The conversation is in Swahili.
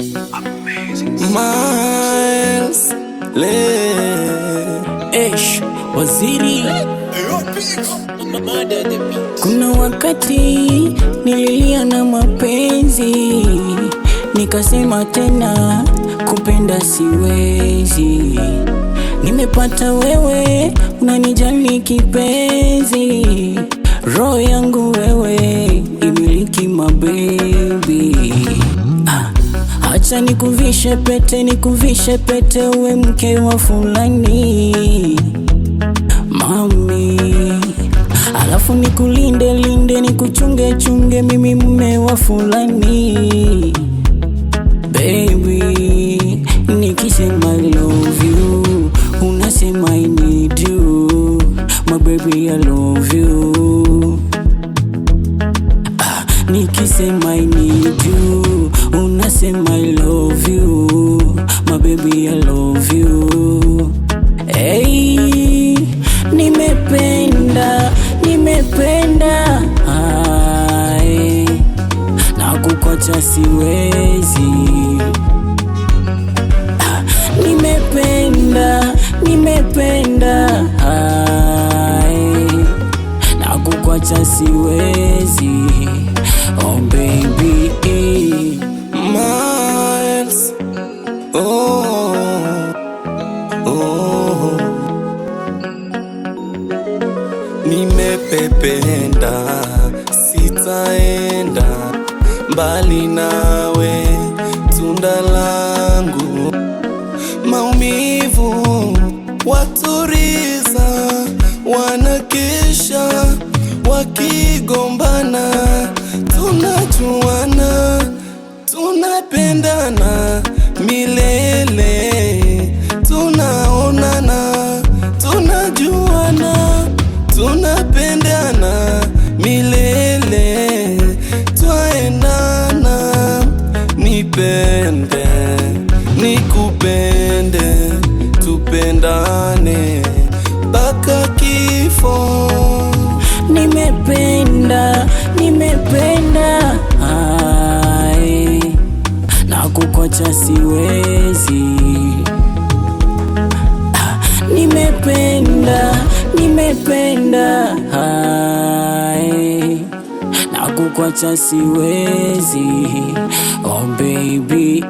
Miles Waziri. Kuna wakati nililia na mapenzi, nikasema tena kupenda siwezi. Nimepata wewe, unanijali kipenzi, roho yangu wewe imiliki mabebi. Acha nikuvishe pete, uwe mke wa fulani mami, alafu nikulinde, nikuchunge, mimi mume wa fulani baby. Nikisema I love you, unasema I need you, my baby I love you. Nikisema I need you, unasema I love you, my baby I love you. Hey, nimependa ai, na kukuacha siwezi. Nimependa ai, na kukuacha siwezi. Oh baby Miles, nimepependa, sitaenda mbali nawe, tunda langu. Maumivu waturiza, wanakesha wakigombana, tunajuana, tunapendana milele, tunaonana, tunajuana, tunapendana milele, twaendana. Nipende, nikupende, tupendane mpaka kifo. Nimependa ai, na kukuacha siwezi. Nimependa ai, na kukuacha siwezi. Oh baby